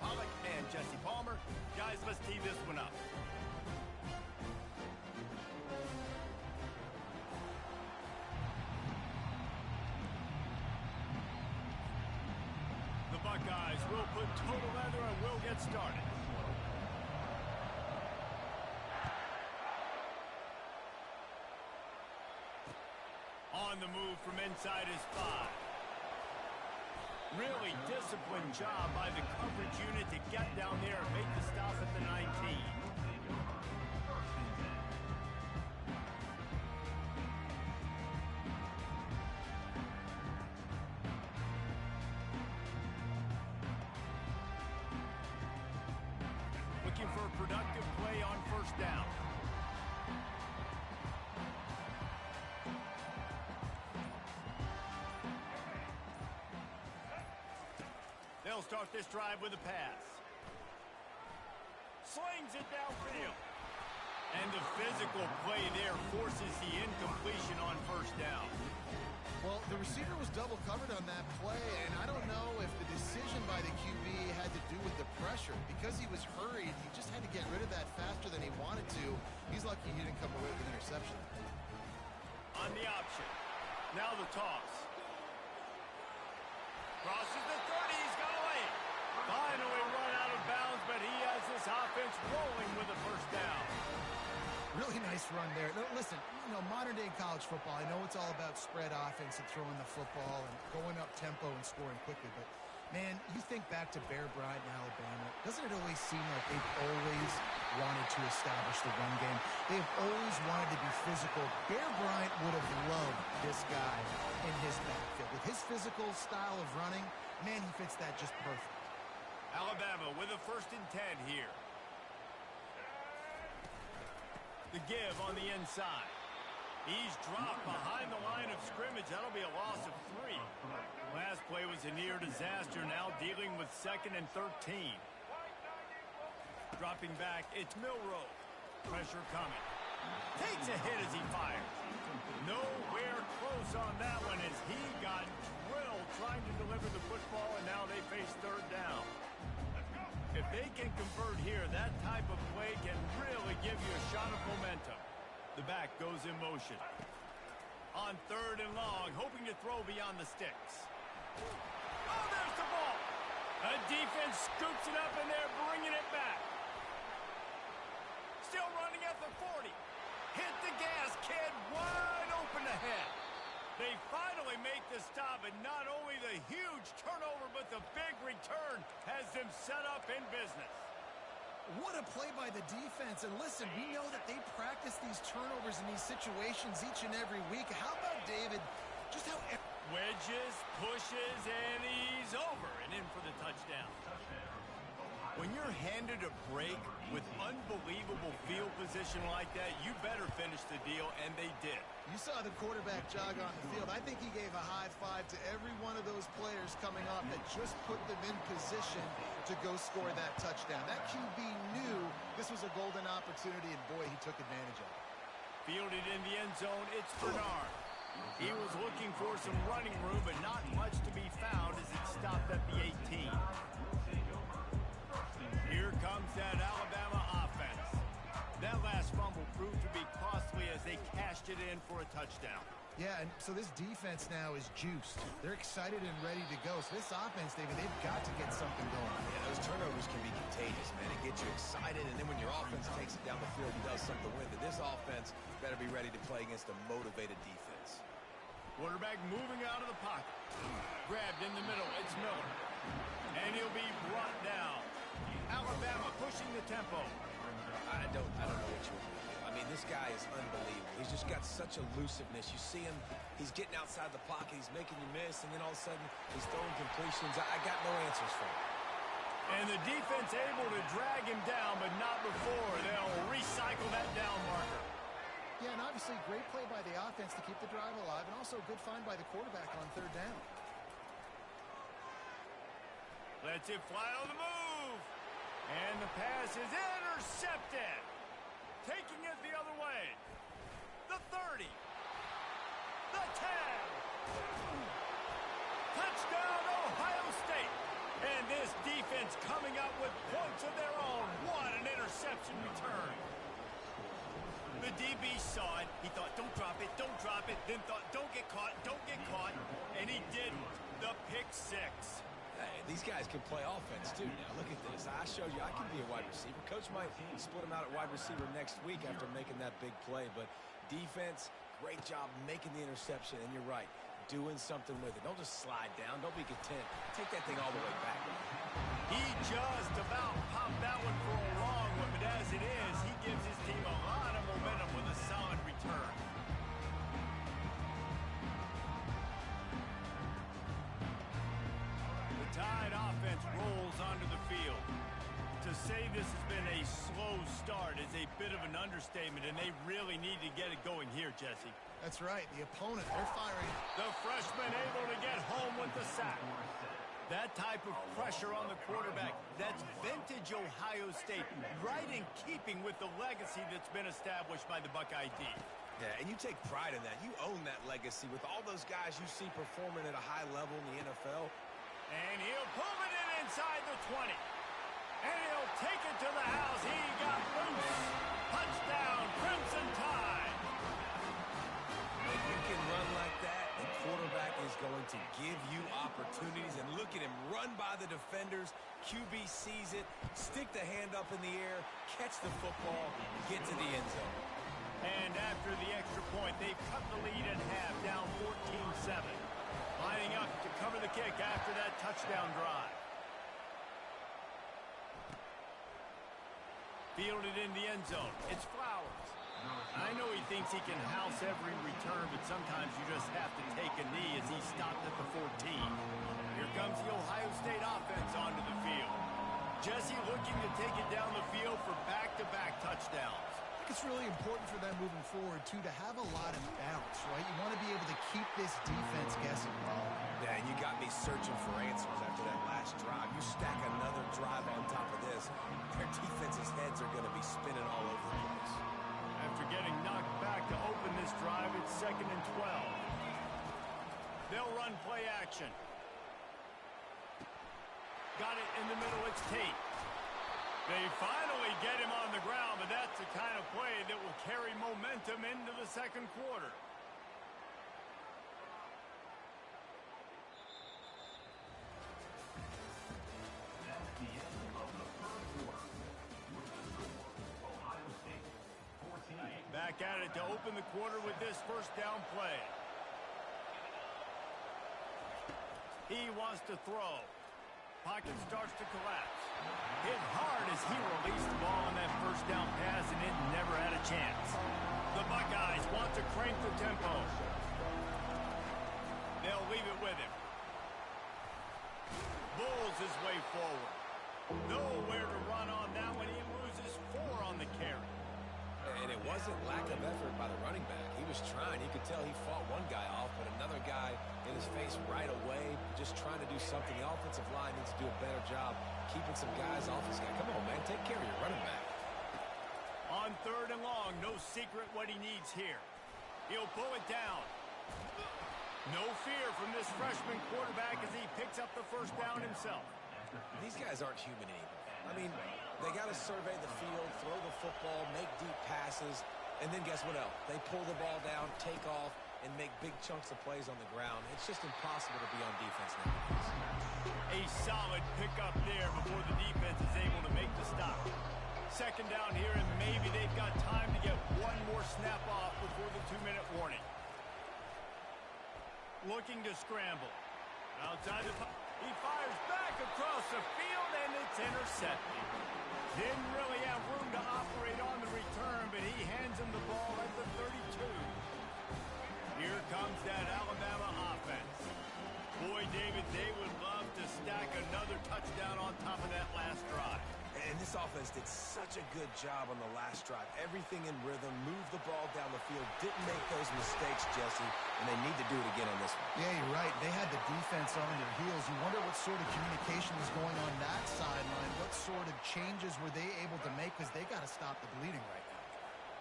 Pollock and Jesse Palmer. Guys, let's tee this one up. The Buckeyes will put total leather and will get started. On the move from inside his 5. Really disciplined job by the coverage unit to get down there and make the stop at the 19. Looking for a productive play on first down. They'll start this drive with a pass. Slings it downfield. And the physical play there forces the incompletion on first down. Well, the receiver was double covered on that play, and I don't know if the decision by the QB had to do with the pressure. Because he was hurried, he just had to get rid of that faster than he wanted to. He's lucky he didn't come away with an interception. On the option. Now the toss. Crosses the 30, he's got away. Finally run out of bounds, but he has this offense rolling with a first down. Really nice run there. Listen, modern-day college football, I know it's all about spread offense and throwing the football and going up tempo and scoring quickly, but, man, you think back to Bear Bryant in Alabama, doesn't it always seem like they've always wanted to establish the run game? They've always wanted to be physical. Bear Bryant would have loved this guy in his backfield. With his physical style of running, man, he fits that just perfect. Alabama with a 1st and 10 here. The give on the inside. He's dropped behind the line of scrimmage. That'll be a loss of 3. Last play was a near disaster. Now dealing with 2nd and 13. Dropping back, it's Milroe. Pressure coming. Takes a hit as he fires. Nowhere close on that one as he got drilled trying to deliver the football, and now they face 3rd down. If they can convert here, that type of play can really give you a shot of momentum. The back goes in motion. On 3rd and long, hoping to throw beyond the sticks. Oh, there's the ball. A defense scoops it up, and they're bringing it back. Still running at the 40. Hit the gas, kid. Wide open ahead. They finally make the stop, and not only the huge turnover, but the big return has them set up in business. What a play by the defense. And listen, we know that they practice these turnovers in these situations each and every week. How about David? Just how... Wedges, pushes, and he's over and in for the touchdown. When you're handed a break with unbelievable field position like that, you better finish the deal, and they did. You saw the quarterback jog on the field. I think he gave a high five to every one of those players coming off that just put them in position to go score that touchdown. That QB knew this was a golden opportunity, and boy, he took advantage of it. Fielded in the end zone, it's Bernard. He was looking for some running room, but not much to be found as it stopped at the 18. Here comes that Alabama offense. That last fumble proved to be costly as they cashed it in for a touchdown. Yeah, and so this defense now is juiced. They're excited and ready to go. So this offense, David, they've got to get something going. Yeah, those turnovers can be contagious, man. It gets you excited, and then when your offense takes it down the field and does something with it, this offense better be ready to play against a motivated defense. Quarterback moving out of the pocket. Grabbed in the middle, it's Miller. And he'll be brought down. Alabama pushing the tempo. I don't know what you want to do. I mean, this guy is unbelievable. He's just got such elusiveness. You see him, he's getting outside the pocket, he's making you miss, and then all of a sudden, he's throwing completions. I got no answers for him. And the defense able to drag him down, but not before. They'll recycle that down marker. Yeah, and obviously great play by the offense to keep the drive alive, and also a good find by the quarterback on 3rd down. Lets it fly on the move. And the pass is intercepted. Taking it the other way. The 30. The 10. Touchdown, Ohio State. And this defense coming up with points of their own. What an interception return. The DB saw it. He thought, don't drop it, don't drop it. Then thought, don't get caught, don't get caught. And he didn't. The pick six. Hey, these guys can play offense, too. Now, look at this. I showed you I can be a wide receiver. Coach might split him out at wide receiver next week after making that big play. But defense, great job making the interception. And you're right, doing something with it. Don't just slide down. Don't be content. Take that thing all the way back. He just about popped that one for a long one. But as it is, he gives his team a lot of momentum with a solid return. Tide offense rolls onto the field. To say this has been a slow start is a bit of an understatement, and they really need to get it going here, Jesse. That's right. The opponent, they're firing. The freshman able to get home with the sack. That type of pressure on the quarterback, that's vintage Ohio State, right in keeping with the legacy that's been established by the Buckeye D. Yeah, and you take pride in that. You own that legacy with all those guys you see performing at a high level in the NFL. And he'll pull it in inside the 20. And he'll take it to the house. He got loose. Touchdown, Crimson Tide. When you can run like that, the quarterback is going to give you opportunities. And look at him run by the defenders. QB sees it, stick the hand up in the air, catch the football, get to the end zone. And after the extra point, they've cut the lead in half, down 14-7. Lining up to cover the kick after that touchdown drive. Fielded in the end zone. It's Flowers. I know he thinks he can house every return, but sometimes you just have to take a knee as he stopped at the 14. Here comes the Ohio State offense onto the field. Jesse looking to take it down the field for back-to-back touchdowns. It's really important for them moving forward, too, to have a lot of bounce, right? You want to be able to keep this defense guessing. Yeah, and you got me searching for answers after that last drive. You stack another drive on top of this, their defense's heads are going to be spinning all over the place. After getting knocked back to open this drive, it's 2nd and 12. They'll run play action. Got it in the middle, it's Tate. They finally get him on the ground, but that's the kind of play that will carry momentum into the second quarter. That's the end of the first quarter. Ohio State 14. Back at it to open the quarter with this first down play. He wants to throw. Pocket starts to collapse. Hit hard as he released the ball on that first down pass, and it never had a chance. The Buckeyes want to crank the tempo. They'll leave it with him. Bulls his way forward. Nowhere to run on that one. He loses 4 on the carry. And it wasn't lack of effort by the running back. He was trying. You could tell he fought one guy off, but another guy in his face right away, just trying to do something. The offensive line needs to do a better job keeping some guys off his guy. Come on, man. Take care of your running back. On 3rd and long, no secret what he needs here. He'll pull it down. No fear from this freshman quarterback as he picks up the first down himself. These guys aren't human anymore. I mean, they got to survey the field, throw the football, make deep passes, and then guess what else? They pull the ball down, take off, and make big chunks of plays on the ground. It's just impossible to be on defense nowadays. A solid pickup there before the defense is able to make the stop. 2nd down here, and maybe they've got time to get one more snap off before the 2-minute warning. Looking to scramble. Outside the... He fires back across the field, and it's intercepted. Didn't really have room to operate on the return, but he hands him the ball at the 32. Here comes that Alabama offense. Boy, David, they would love to stack another touchdown on top of that last drive. And this offense did such a good job on the last drive. Everything in rhythm, moved the ball down the field, didn't make those mistakes, Jesse, and they need to do it again on this one. Yeah, you're right. They had the defense on their heels. You wonder what sort of communication is going on that sideline. What sort of changes were they able to make, because they got to stop the bleeding right now.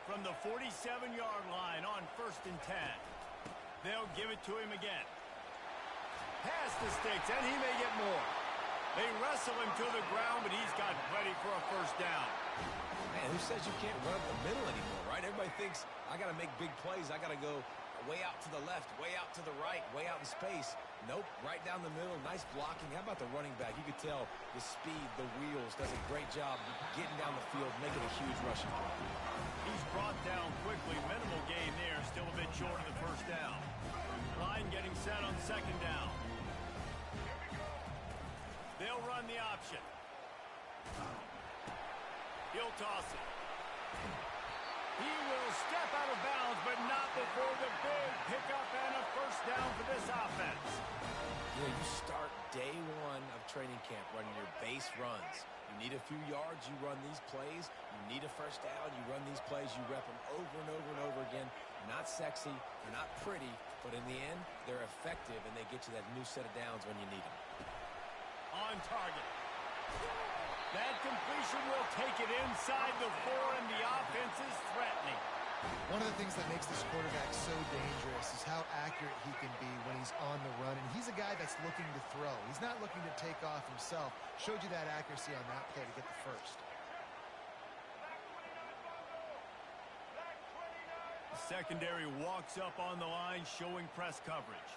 From the 47-yard line on 1st and 10. They'll give it to him again. Pass the sticks, and he may get more. They wrestle wrestle him to the ground, but he's got plenty for a first down. Man, who says you can't run up the middle anymore, right? Everybody thinks, I got to make big plays. I got to go way out to the left, way out to the right, way out in space. Nope, right down the middle. Nice blocking. How about the running back? You could tell the speed, the wheels, does a great job getting down the field, making a huge rushing play. He's brought down quickly. Minimal gain there. Still a bit short of the first down. Line getting set on second down. They'll run the option. He'll toss it. He will step out of bounds, but not before the big pickup and a first down for this offense. You know, you start day one of training camp running your base runs. You need a few yards, you run these plays. You need a first down, you run these plays. You rep them over and over and over again. Not sexy, they're not pretty, but in the end, they're effective, and they get you that new set of downs when you need them. On target. That completion will take it inside the 4, and the offense is threatening. One of the things that makes this quarterback so dangerous is how accurate he can be when he's on the run. And he's a guy that's looking to throw. He's not looking to take off himself. Showed you that accuracy on that play to get the first. The secondary walks up on the line, showing press coverage.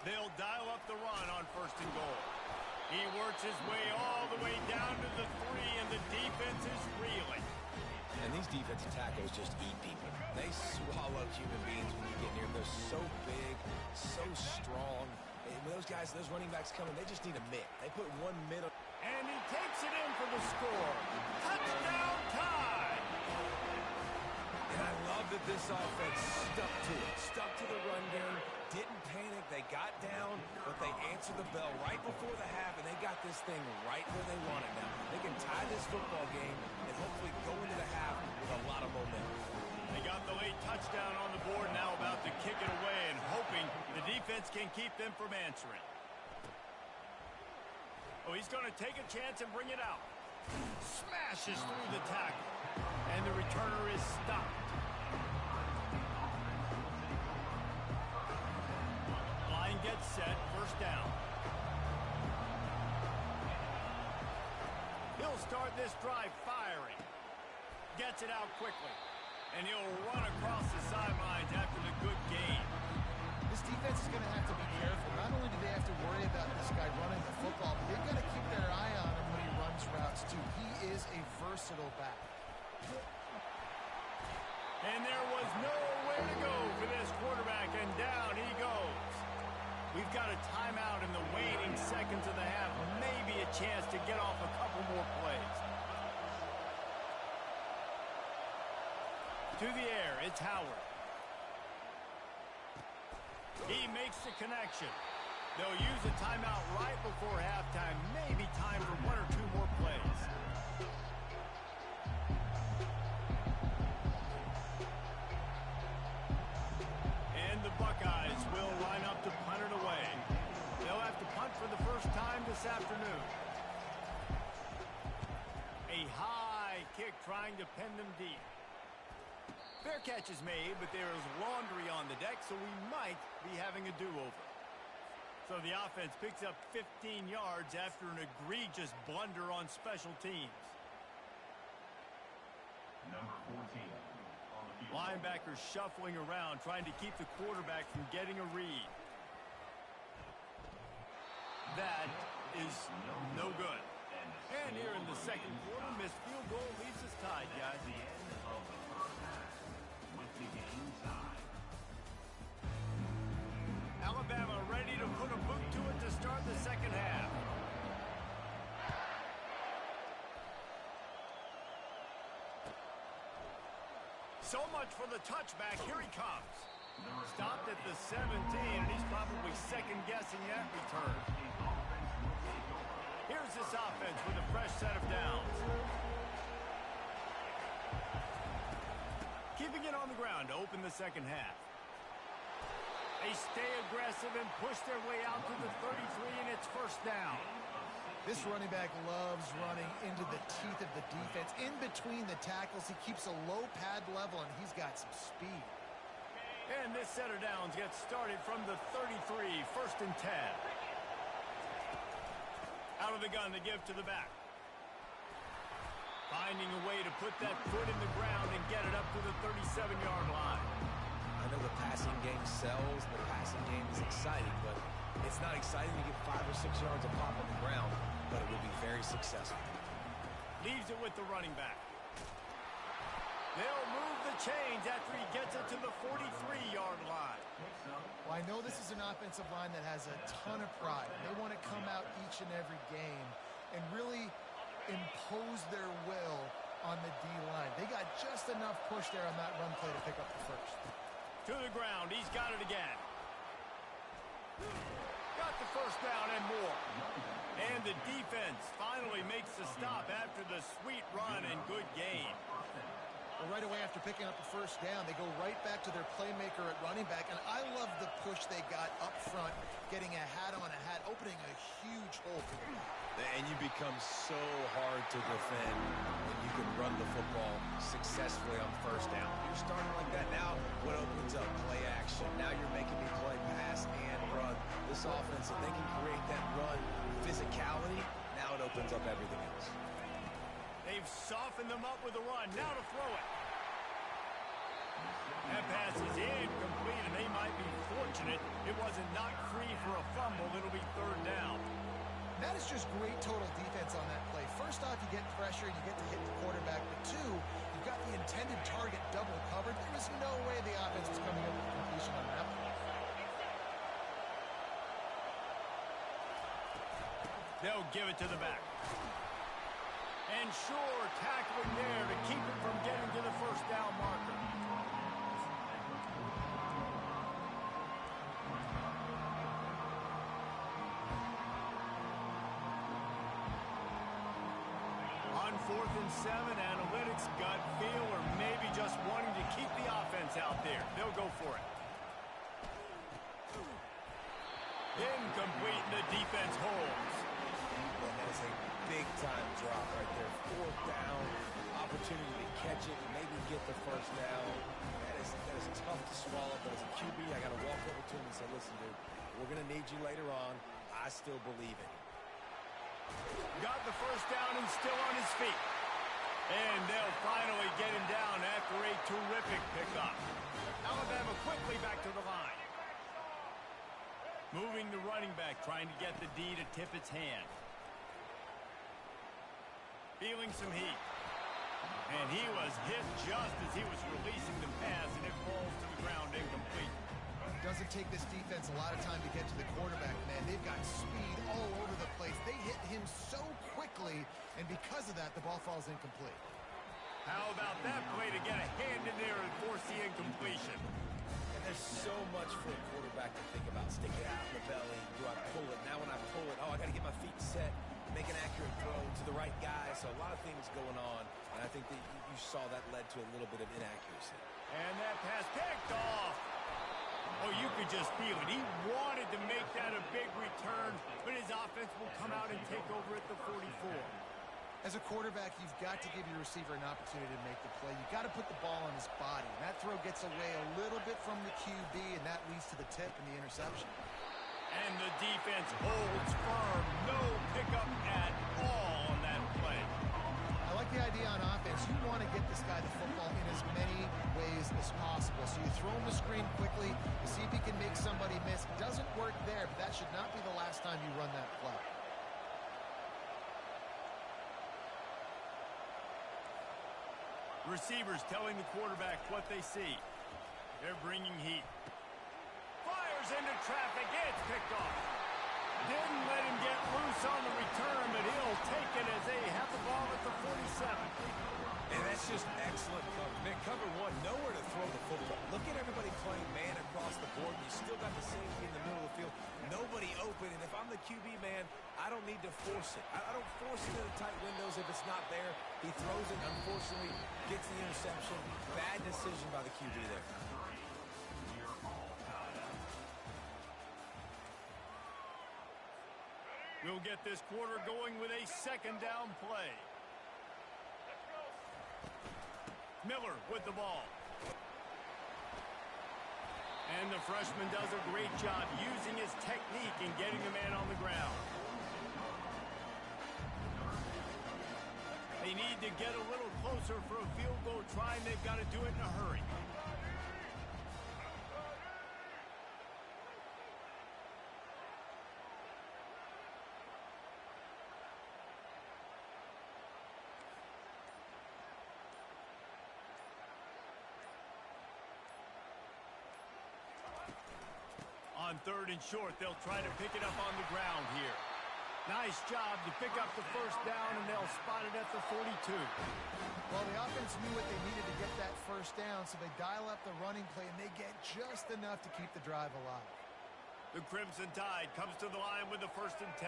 They'll dial up the run on first and goal. He works his way all the way down to the 3, and the defense is reeling. And these defensive tackles just eat people. They swallow human beings when you get near them. They're so big, so strong. When those guys, those running backs coming, they just need a mitt. They put one mitt on. And he takes it in for the score. Touchdown Tide! And I love that this offense stuck to it. Stuck to the run game. Didn't panic. They got down, but they answered the bell right before the half, and they got this thing right where they want it now. They can tie this football game and hopefully go into the half with a lot of momentum. They got the late touchdown on the board, now about to kick it away and hoping the defense can keep them from answering. Oh, he's going to take a chance and bring it out. Smashes through the tackle, and the returner is stopped. Line gets set, first down. He'll start this drive firing. Gets it out quickly. And he'll run across the sidelines after the good gain. This defense is going to have to be careful. Not only do they have to worry about this guy running the football, but they've got to keep their eye on him when he runs routes, too. He is a versatile back. And there was nowhere to go for this quarterback, and down he goes. We've got a timeout in the waning seconds of the half. Maybe a chance to get off a couple more plays. To the air, it's Howard. He makes the connection. They'll use a timeout right before halftime. Maybe time for 1 or 2 more plays. And the Buckeyes will line up to punt it away. They'll have to punt for the first time this afternoon. A high kick trying to pin them deep. Fair catch is made, but there is laundry on the deck, so we might be having a do-over. So the offense picks up 15 yards after an egregious blunder on special teams. Number 14 on the field. Linebackers shuffling around, trying to keep the quarterback from getting a read. That is no good. And here in the second quarter, missed field goal leaves us tied, guys. The end of the first half with the game tied. Alabama ready to put a boot to it to start the second half. So much for the touchback. Here he comes. Stopped at the 17, and he's probably second-guessing that return. Here's this offense with a fresh set of downs. Keeping it on the ground to open the second half. They stay aggressive and push their way out to the 33, and it's first down. This running back loves running into the teeth of the defense. In between the tackles, he keeps a low pad level, and he's got some speed. And this set of downs gets started from the 33, 1st and 10. Out of the gun to give to the back. Finding a way to put that foot in the ground and get it up to the 37-yard line. I know the passing game sells, the passing game is exciting, but it's not exciting to get 5 or 6 yards of pop on the ground, but it will be very successful. Leaves it with the running back. They'll move the chains after he gets it to the 43-yard line. Well, I know this is an offensive line that has a ton of pride. They want to come out each and every game and really impose their will on the D-line. They got just enough push there on that run play to pick up the first. To the ground. He's got it again. Got the first down and more. And the defense finally makes the stop after the sweet run and good game. Well, right away after picking up the first down, they go right back to their playmaker at running back. And I love the push they got up front, getting a hat on a hat, opening a huge hole for the back. And you become so hard to defend when you can run the football successfully on first down. You're starting like that now, what opens up? Play action. Now you're making me play pass and run. This offense, if they can create that run physicality, now it opens up everything else. They've softened them up with a run. Now to throw it. That pass is incomplete, and they might be fortunate it wasn't knocked free for a fumble. It'll be 3rd down. That is just great total defense on that play. First off, you get pressure and you get to hit the quarterback. But 2, you've got the intended target double covered. There was no way the offense was coming up with completion on that one. They'll give it to the back. And sure, tackling there to keep it from getting to the first down marker. On 4th and 7, analytics, gut feel, or maybe just wanting to keep the offense out there. They'll go for it. Incomplete, and the defense holds. And that is a big-time drop right there. 4th down, opportunity to catch it, maybe get the first down. That is tough to swallow, but as a QB, I got to walk over to him and say, listen, dude, we're going to need you later on. I still believe it. Got the first down and still on his feet. And they'll finally get him down after a terrific pickup. Alabama quickly back to the line. Moving the running back, trying to get the D to tip its hand. Feeling some heat. And he was hit just as he was releasing the pass, and it falls to the ground incomplete. Doesn't take this defense a lot of time to get to the quarterback, man. They've got speed all over the place. They hit him so quickly, and because of that, the ball falls incomplete. How about that play to get a hand in there and force the incompletion? And there's so much for a quarterback to think about. Stick it out in the belly. Do I pull it? Now when I pull it, oh, I got to get my feet set, make an accurate throw to the right guy. So a lot of things going on, and I think that you saw that led to a little bit of inaccuracy. And that pass picked off. Oh, you could just feel it. He wanted to make that a big return, but his offense will come out and take over at the 44. As a quarterback, you've got to give your receiver an opportunity to make the play. You've got to put the ball on his body. And that throw gets away a little bit from the QB, and that leads to the tip and the interception. And the defense holds firm. No pickup at all on that play. I like the idea on offense. You want to get this guy the football in as many ways as possible. So you throw him the screen quickly to see if he can make somebody miss. Doesn't work there, but that should not be the last time you run that play. Receivers telling the quarterback what they see. They're bringing heat. Fires into traffic. It's picked off. Didn't let him get loose on the return, but he'll take it as they have the ball at the 47. And that's just excellent cover. Man, cover one, nowhere to throw the football. Look at everybody playing man across the board. You still got the safety in the middle of the field. Nobody open, and if I'm the QB, man, I don't need to force it. I don't force it into tight windows if it's not there. He throws it, unfortunately, gets the interception. Bad decision by the QB there. We'll get this quarter going with a second down play. Miller with the ball. And the freshman does a great job using his technique and getting the man on the ground. They need to get a little closer for a field goal try, and they've got to do it in a hurry. On 3rd and short, they'll try to pick it up on the ground here. Nice job to pick up the first down, and they'll spot it at the 42. Well, the offense knew what they needed to get that first down, so they dial up the running play, and they get just enough to keep the drive alive. The Crimson Tide comes to the line with the 1st and 10.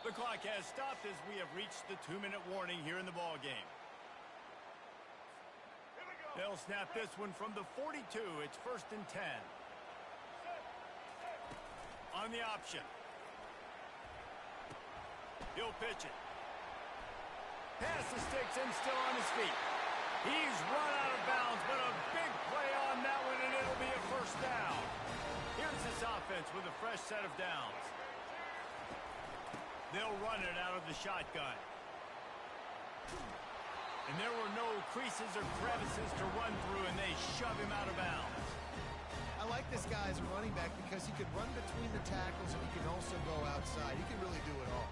The clock has stopped as we have reached the 2-minute warning here in the ball game. They'll snap this one from the 42. It's 1st and 10. On the option. He'll pitch it. Pass the sticks and still on his feet. He's run out of bounds, but a big play on that one, and it'll be a 1st down. Here's this offense with a fresh set of downs. They'll run it out of the shotgun. And there were no creases or crevices to run through, and they shove him out of bounds. I like this guy as a running back because he can run between the tackles and he can also go outside. He can really do it all.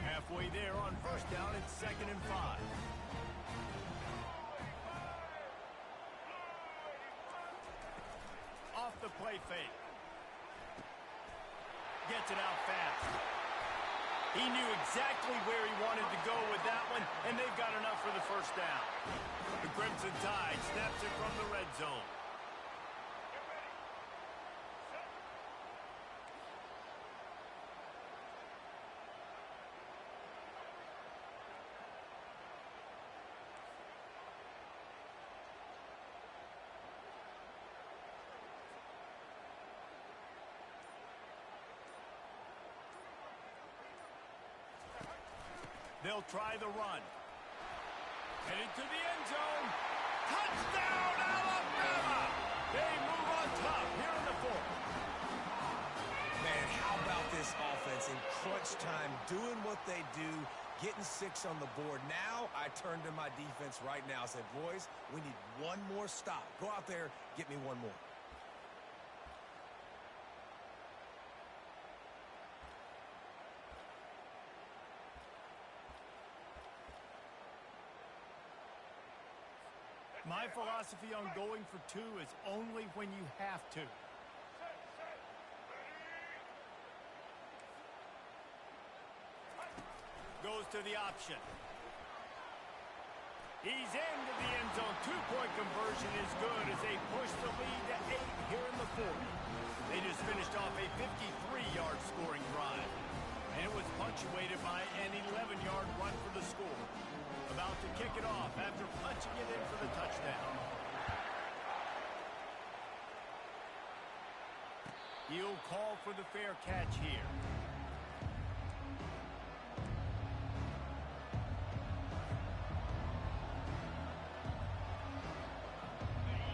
Halfway there on 1st down, it's 2nd and 5. Off the play fake. Gets it out fast. He knew exactly where he wanted to go with that one, and they've got enough for the 1st down. The Crimson Tide snaps it from the red zone. They'll try the run. Headed to the end zone. Touchdown, Alabama! They move on top here in the 4th. Man, how about this offense in crunch time, doing what they do, getting 6 on the board. Now I turn to my defense right now and said, boys, we need one more stop. Go out there, get me one more. My philosophy on going for 2 is only when you have to. Goes to the option. He's into the end zone. 2-point conversion is good as they push the lead to 8 here in the 4th. They just finished off a 53-yard scoring drive. And it was punctuated by an 11-yard run for the score. About to kick it off after punching it in for the touchdown. He'll call for the fair catch here.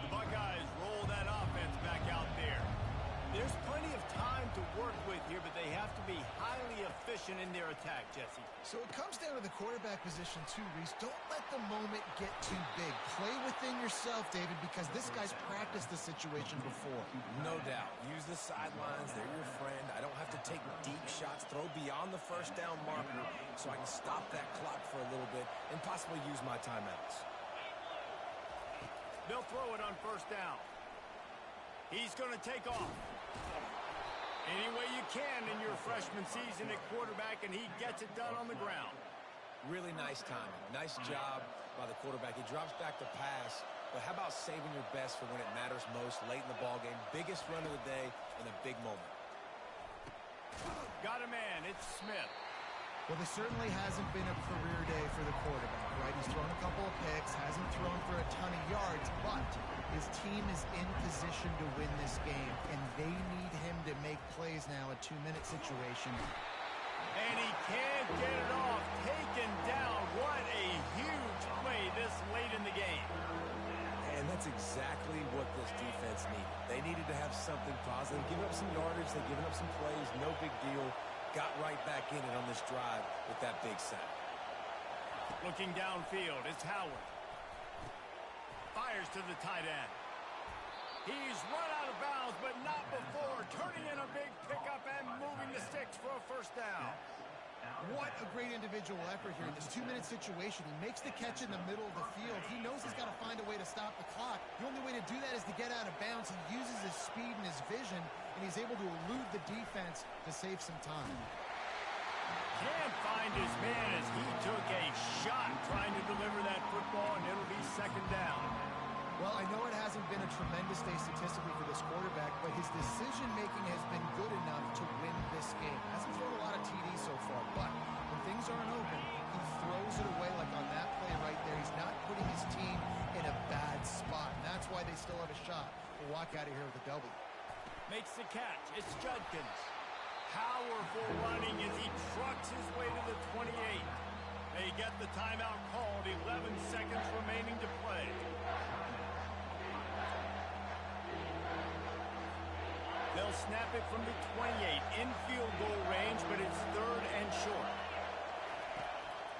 The Buckeyes roll that offense back out there. There's plenty of time to work with here, but they have to be highly efficient in their attack, Jesse. So it comes down to the quarterback position too, Reese. Don't let the moment get too big. Play within yourself, David, because this guy's practiced the situation before. No doubt. Use the sidelines. They're your friend. I don't have to take deep shots, throw beyond the 1st down marker so I can stop that clock for a little bit and possibly use my timeouts. They'll throw it on 1st down. He's going to take off. Any way you can in your freshman season at quarterback, and he gets it done on the ground. Really nice timing. Nice job by the quarterback. He drops back to pass, but how about saving your best for when it matters most late in the ballgame? Biggest run of the day in a big moment. Got a man. It's Smith. Well, this certainly hasn't been a career day for the quarterback, right? He's thrown a couple of picks, hasn't thrown for a ton of yards, but his team is in position to win this game, and they need him to make plays now, a 2-minute situation. And he can't get it off. Taken down. What a huge play this late in the game. And that's exactly what this defense needed. They needed to have something positive. Give up some yardage. They've given up some plays. No big deal. Got right back in it on this drive with that big sack. Looking downfield, it's Howard. Fires to the tight end. He's run out of bounds, but not before. Turning in a big pickup and moving the sticks for a first down. What a great individual effort here in this 2-minute situation. He makes the catch in the middle of the field. He knows he's got to find a way to stop the clock. The only way to do that is to get out of bounds. He uses his speed and his vision, and he's able to elude the defense to save some time. Can't find his man as he took a shot trying to deliver that football, and it'll be second down. Well, I know it hasn't been a tremendous day statistically for this quarterback, but his decision-making has been good enough to win this game. Hasn't thrown a lot of TDs so far, but when things aren't open, he throws it away like on that play right there. He's not putting his team in a bad spot, and that's why they still have a shot to walk out of here with a W. Makes the catch. It's Judkins. Powerful running as he trucks his way to the 28. They get the timeout called. 11 seconds remaining to play. They'll snap it from the 28 in field goal range, but it's third and short.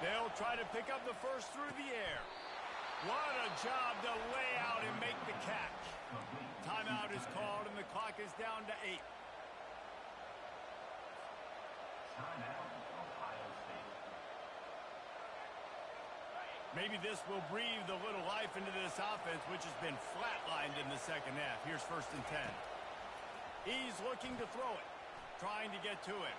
They'll try to pick up the first through the air. What a job to lay out and make the catch. Timeout is called, and the clock is down to 8. Maybe this will breathe a little life into this offense, which has been flatlined in the second half. Here's first and 10. He's looking to throw it, trying to get to it.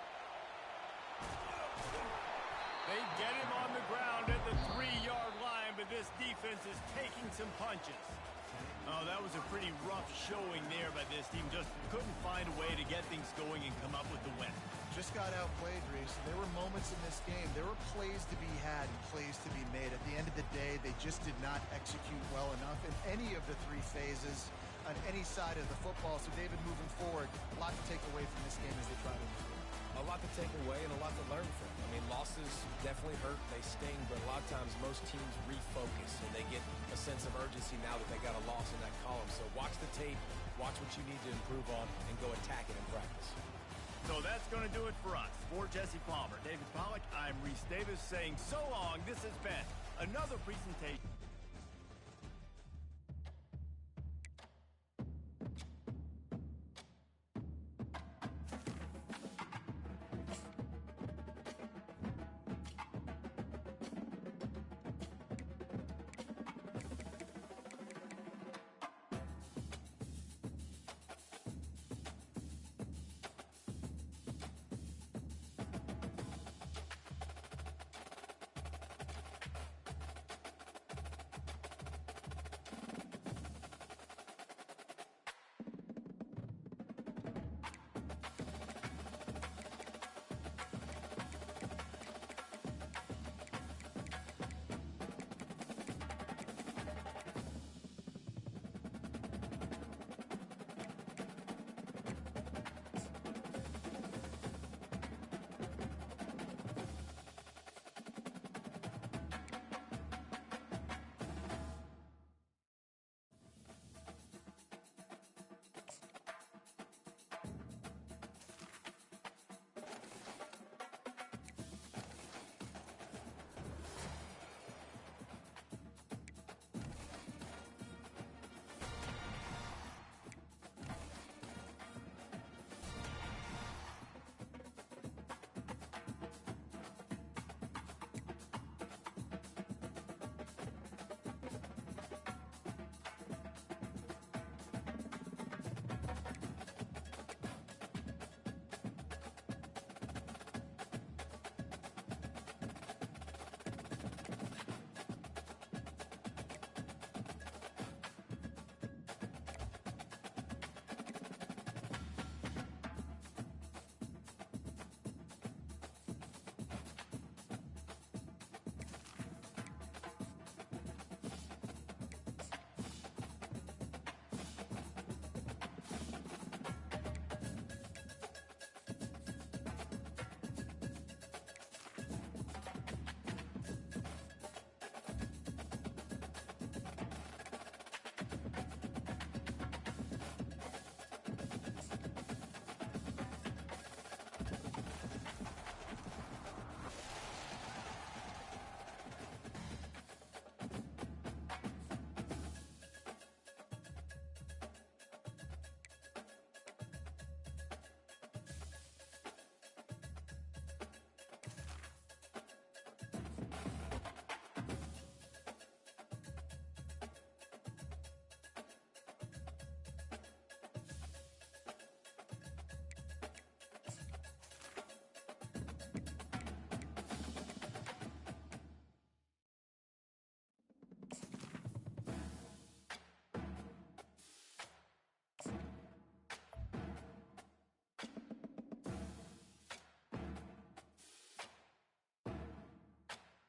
They get him on the ground at the 3-yard line, but this defense is taking some punches. Oh, that was a pretty rough showing there by this team. Just couldn't find a way to get things going and come up with the win. Just got outplayed, Reese. There were moments in this game. There were plays to be had and plays to be made. At the end of the day, they just did not execute well enough in any of the 3 phases on any side of the football. So, David, moving forward, a lot to take away from this game as they try to improve. A lot to take away and a lot to learn from. I mean, losses definitely hurt. They sting, but a lot of times most teams refocus and they get a sense of urgency now that they got a loss in that column. So watch the tape, watch what you need to improve on, and go attack it in practice. So that's going to do it for us. For Jesse Palmer, David Pollack, I'm Reese Davis saying so long. This has been another presentation.